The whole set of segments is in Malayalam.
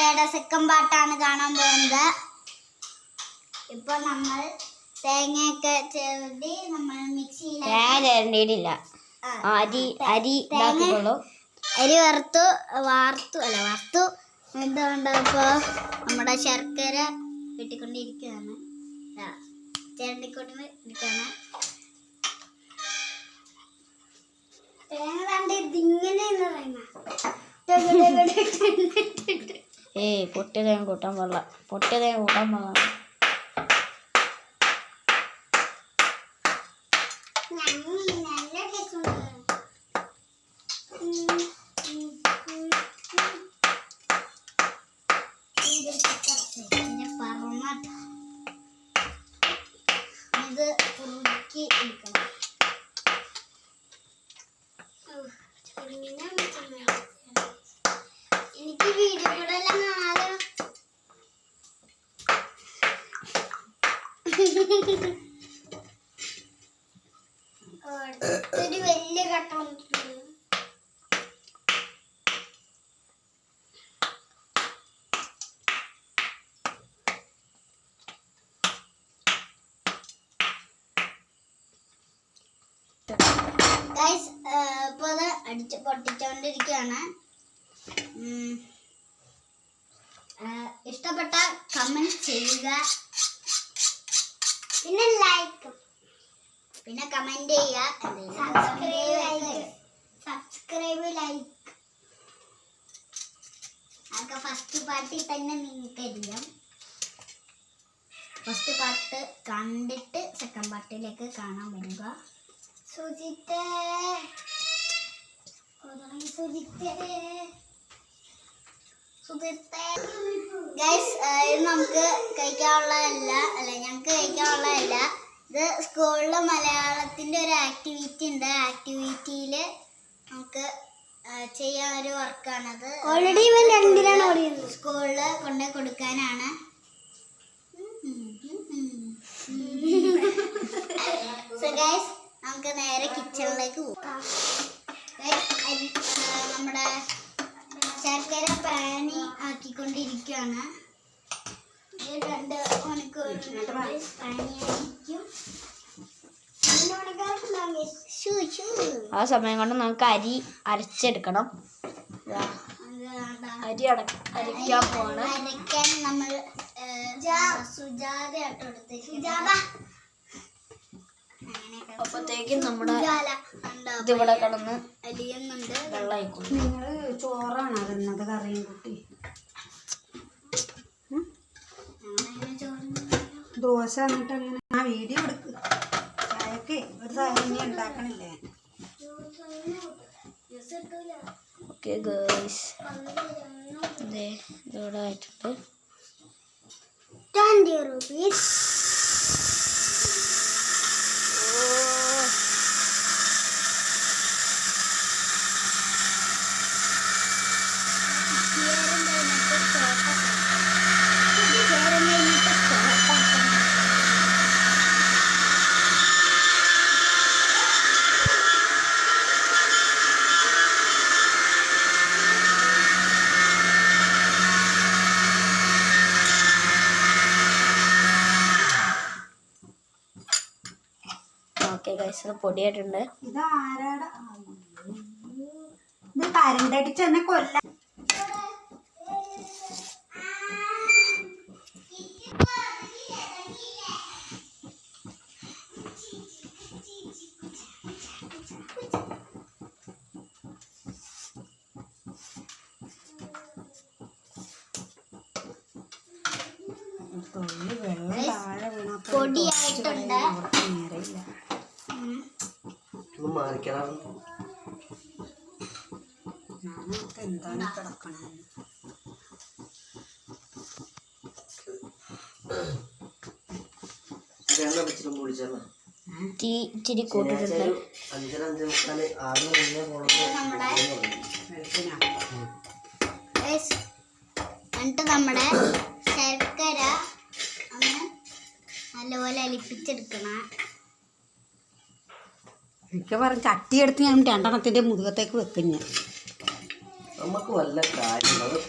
കഥയുടെ സെക്കൻഡ് പാർട്ടാണ് കാണാൻ പോകുന്നത്. ഇപ്പൊ നമ്മൾ തേങ്ങയൊക്കെ ചേർത്തി നമ്മൾ മിക്സിയിൽ അരി വറുത്തു എന്തുകൊണ്ട് ഇപ്പൊ നമ്മുടെ ശർക്കര കിട്ടിക്കൊണ്ടിരിക്കുകയാണ്, ചേർത്തിക്കൊണ്ടിരിക്കുകയാണ്. തേങ്ങ കണ്ട് ഇതിങ്ങനെ പൊട്ടിയ തേങ്ങ കൂട്ടാൻ പാടില്ല, പൊട്ടിയ തേങ്ങ കൂട്ടാൻ പാടില്ല. ഇത് കുറുക്കി എടുക്കണം. എനിക്ക് വീഡിയോ കൂടെ എല്ലാം കാണാലോ. അടുത്തൊരു വലിയ കട്ട വന്നിട്ടുണ്ട്. ഗൈസ് ഇപ്പൊ അത് അടിച്ച് പൊട്ടിച്ചോണ്ടിരിക്കുകയാണ്. ഇഷ്ടപ്പെട്ട കമന്റ് ചെയ്യുക, പിന്നെ ലൈക്ക്, പിന്നെ കമന്റ് ചെയ്യുക, സബ്സ്ക്രൈബ് ലൈക്ക് അതൊക്കെ ഫസ്റ്റ് പാർട്ടിൽ തന്നെ നിങ്ങൾക്ക് അറിയാം. ഫസ്റ്റ് പാർട്ട് കണ്ടിട്ട് സെക്കൻഡ് പാർട്ടിലേക്ക് കാണാൻ വരിക. ഗൈസ് ഇത് നമുക്ക് കഴിക്കാനുള്ളതല്ല, ഞങ്ങൾക്ക് കഴിക്കാനുള്ളതല്ല. ഇത് സ്കൂളിൽ മലയാളത്തിൻ്റെ ഒരു ആക്ടിവിറ്റി ഉണ്ട്. ആക്ടിവിറ്റിയിൽ നമുക്ക് ചെയ്യാൻ ഒരു വർക്കാണത്. ഓൾറെഡി സ്കൂളിൽ കൊണ്ടുപോയി കൊടുക്കാനാണ്. സോ ഗൈസ് നമുക്ക് നേരെ കിച്ചണിലേക്ക് പോകാം. നമ്മുടെ ശർക്കര പാനി ആക്കിക്കൊണ്ടിരിക്കുകയാണ്. 2 മണിക്കൂർ പാനിയായിരിക്കും. ആ സമയം കൊണ്ട് നമുക്ക് അരി അരച്ചെടുക്കണം. അരി അരയ്ക്കാൻ പോവാണ്. അരയ്ക്കാൻ നമ്മൾ സുജാതയായിട്ട് എടുത്തിരിക്കുന്നത്. അപ്പത്തേക്കും നമ്മുടെ ഇതിവിടെ കിടന്ന് അലിയുന്നുണ്ട്. വെള്ളമായിക്കോളും. നിങ്ങള് ചോറാണ് അതെന്നത് കറിയും കൂട്ടി ദോശ എന്നിട്ട് അങ്ങനെ ആ വീഡിയോ എടുക്ക്. ചായക്ക് ഒരു സാധനം ഉണ്ടാക്കണില്ലേ? ഓക്കെ ഗേൾസ്, ഇതിവിടെ ആയിട്ടുണ്ട്. 20 rupees. ഓക്കെ ഗൈസ്, ഇത് പൊടിയായിട്ടുണ്ട്. ഇത് ആരാടാ? ഇത് കരണ്ടടിച്ച് എന്നെ കൊല്ല. പൊടിയായിട്ടുണ്ട്. എന്താണ് കിടക്കണേ? ഇച്ചിരി കൂട്ടിട്ടുണ്ട്. എന്നിട്ട് നമ്മുടെ ശർക്കര ഒന്ന് നല്ലപോലെ അലിപ്പിച്ചെടുക്കണം. എനിക്ക് പറഞ്ഞ ചട്ടിയെടുത്ത് ഞാൻ 2 മുതുകത്തേക്ക് വെക്കും. ഞാൻ നമുക്ക് വല്ല കാര്യമുള്ളത്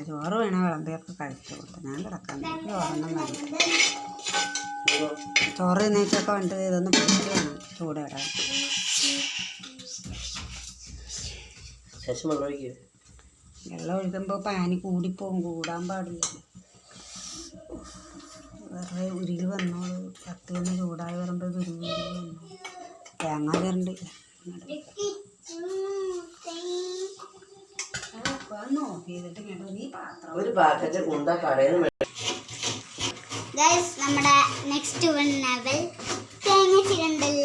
ചോറ് വേണേ വിളമ്പിയൊക്കെ കഴിച്ചു കൊടുത്തു. ഞാൻ കിടക്കാൻ ചോറൊന്നും വേണം. ചോറ് തിന്നേച്ചൊക്കെ വേണ്ടത് ഇതൊന്ന് പിടിച്ച് വേണം ചൂടിടാൻ. വെള്ളം ഒഴിക്കുമ്പോൾ പാനി കൂടിപ്പോവും, കൂടാൻ പാടില്ല. വേറെ ഉരുളി വന്നോളൂ. 10 മണി ചൂടായി വരുമ്പോൾ ഉരുളി വന്നു. തേങ്ങ തരണ്ട് നോക്കിയിട്ട് നീ പാത്രം ഗൈസ് നമ്മുടെ നെക്സ്റ്റ് വൺ ലെവൽ തേങ്ങ ചിരണ്ടൽ.